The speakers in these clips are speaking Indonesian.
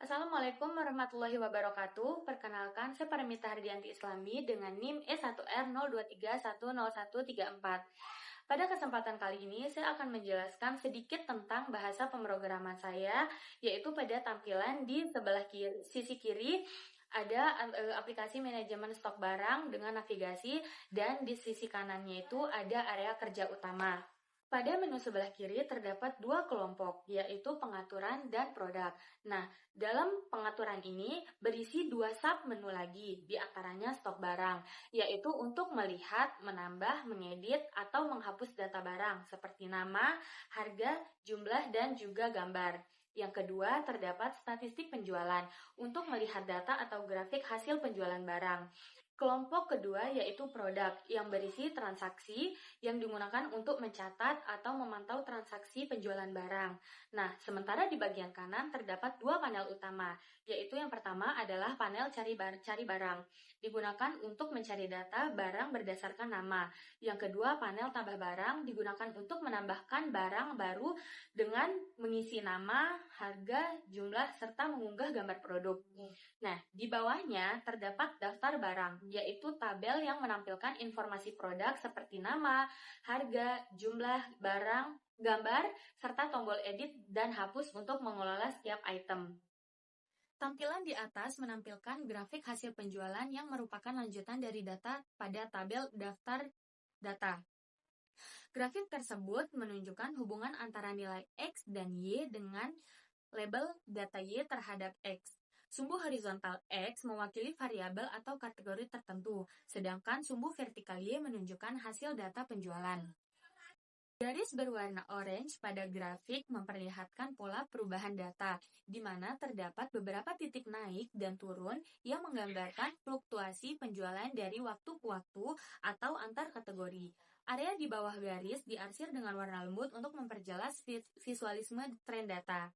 Assalamualaikum warahmatullahi wabarakatuh. Perkenalkan, saya Paramita Hardianti Islami dengan NIM E1R023100134. Pada kesempatan kali ini, saya akan menjelaskan sedikit tentang bahasa pemrograman saya, yaitu pada tampilan di sebelah sisi kiri ada aplikasi manajemen stok barang dengan navigasi, dan di sisi kanannya itu ada area kerja utama. Pada menu sebelah kiri terdapat dua kelompok, yaitu pengaturan dan produk. Nah, dalam pengaturan ini berisi dua sub menu lagi, di antaranya stok barang, yaitu untuk melihat, menambah, mengedit, atau menghapus data barang, seperti nama, harga, jumlah, dan juga gambar. Yang kedua, terdapat statistik penjualan, untuk melihat data atau grafik hasil penjualan barang. Kelompok kedua yaitu produk yang berisi transaksi yang digunakan untuk mencatat atau memantau transaksi penjualan barang. Nah, sementara di bagian kanan terdapat dua panel utama, yaitu yang pertama adalah panel cari barang, digunakan untuk mencari data barang berdasarkan nama. Yang kedua, panel tambah barang, digunakan untuk menambahkan barang baru dengan mengisi nama, harga, jumlah, serta mengunggah gambar produk. Nah, di bawahnya terdapat daftar barang, yaitu tabel yang menampilkan informasi produk seperti nama, harga, jumlah barang, gambar, serta tombol edit dan hapus untuk mengelola setiap item. Tampilan di atas menampilkan grafik hasil penjualan yang merupakan lanjutan dari data pada tabel daftar data. Grafik tersebut menunjukkan hubungan antara nilai X dan Y dengan label data Y terhadap X. Sumbu horizontal X mewakili variabel atau kategori tertentu, sedangkan sumbu vertikal Y menunjukkan hasil data penjualan. Garis berwarna orange pada grafik memperlihatkan pola perubahan data, di mana terdapat beberapa titik naik dan turun yang menggambarkan fluktuasi penjualan dari waktu ke waktu atau antar kategori. Area di bawah garis diarsir dengan warna lembut untuk memperjelas visualisme tren data.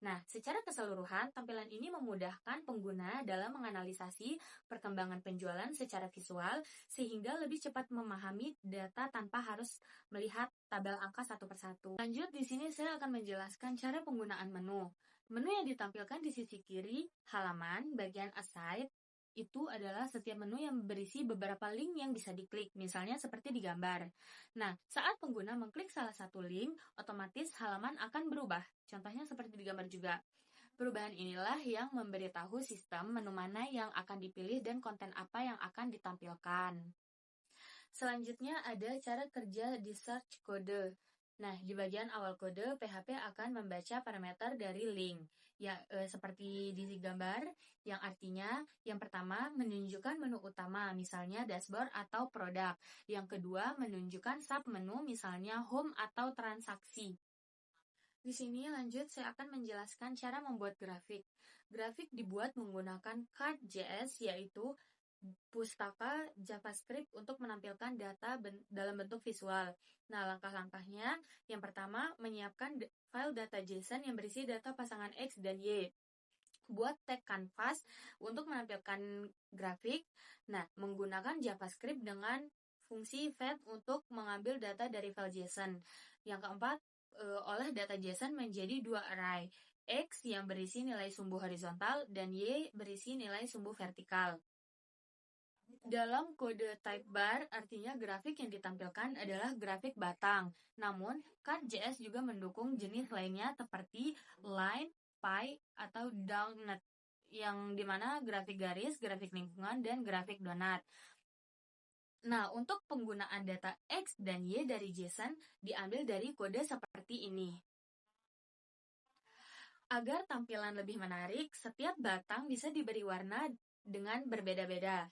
Nah, secara keseluruhan, tampilan ini memudahkan pengguna dalam menganalisasi perkembangan penjualan secara visual, sehingga lebih cepat memahami data tanpa harus melihat tabel angka satu persatu. Lanjut, di sini saya akan menjelaskan cara penggunaan menu. Menu yang ditampilkan di sisi kiri, halaman, bagian aside, itu adalah setiap menu yang berisi beberapa link yang bisa diklik, misalnya seperti di gambar. Nah, saat pengguna mengklik salah satu link, otomatis halaman akan berubah. Contohnya seperti di gambar juga. Perubahan inilah yang memberitahu sistem menu mana yang akan dipilih dan konten apa yang akan ditampilkan. Selanjutnya ada cara kerja di search kode. Nah, di bagian awal kode, PHP akan membaca parameter dari link. Ya, seperti di gambar, yang artinya yang pertama menunjukkan menu utama, misalnya dashboard atau produk. Yang kedua menunjukkan sub-menu, misalnya home atau transaksi. Di sini lanjut saya akan menjelaskan cara membuat grafik. Grafik dibuat menggunakan Card.js, yaitu pustaka JavaScript untuk menampilkan data dalam bentuk visual. Nah, langkah-langkahnya, yang pertama, menyiapkan file data JSON yang berisi data pasangan X dan Y. Buat tag canvas untuk menampilkan grafik. Nah, menggunakan JavaScript dengan fungsi fetch untuk mengambil data dari file JSON. Yang keempat, olah data JSON menjadi dua array, X yang berisi nilai sumbu horizontal dan Y berisi nilai sumbu vertikal. Dalam kode type bar, artinya grafik yang ditampilkan adalah grafik batang. Namun, Card.js juga mendukung jenis lainnya seperti line, pie, atau donut, yang dimana grafik garis, grafik lingkungan, dan grafik donat. Nah, untuk penggunaan data X dan Y dari JSON diambil dari kode seperti ini. Agar tampilan lebih menarik, setiap batang bisa diberi warna dengan berbeda-beda.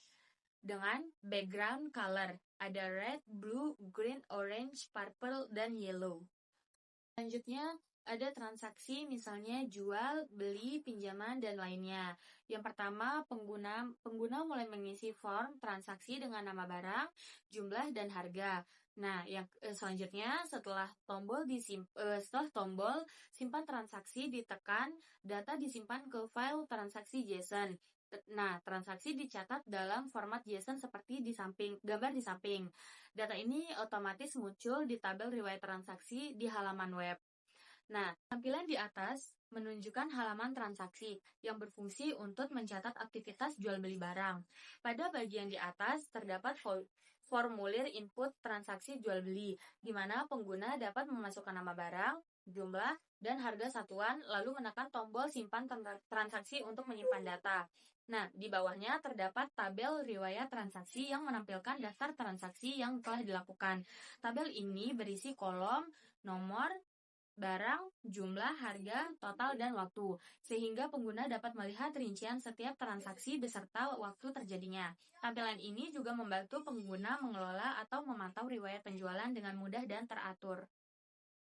Dengan background color, ada red, blue, green, orange, purple, dan yellow. Selanjutnya, ada transaksi misalnya jual, beli, pinjaman, dan lainnya. Yang pertama, pengguna mulai mengisi form transaksi dengan nama barang, jumlah, dan harga. Nah, yang selanjutnya setelah tombol simpan transaksi ditekan, data disimpan ke file transaksi JSON. Nah, transaksi dicatat dalam format JSON seperti gambar di samping. Data ini otomatis muncul di tabel riwayat transaksi di halaman web. Nah, tampilan di atas menunjukkan halaman transaksi yang berfungsi untuk mencatat aktivitas jual beli barang. Pada bagian di atas terdapat formulir input transaksi jual beli, di mana pengguna dapat memasukkan nama barang, jumlah, dan harga satuan, lalu menekan tombol simpan transaksi untuk menyimpan data. Nah, di bawahnya terdapat tabel riwayat transaksi yang menampilkan daftar transaksi yang telah dilakukan. Tabel ini berisi kolom, nomor, barang, jumlah, harga, total, dan waktu, sehingga pengguna dapat melihat rincian setiap transaksi beserta waktu terjadinya. Tampilan ini juga membantu pengguna mengelola atau memantau riwayat penjualan dengan mudah dan teratur.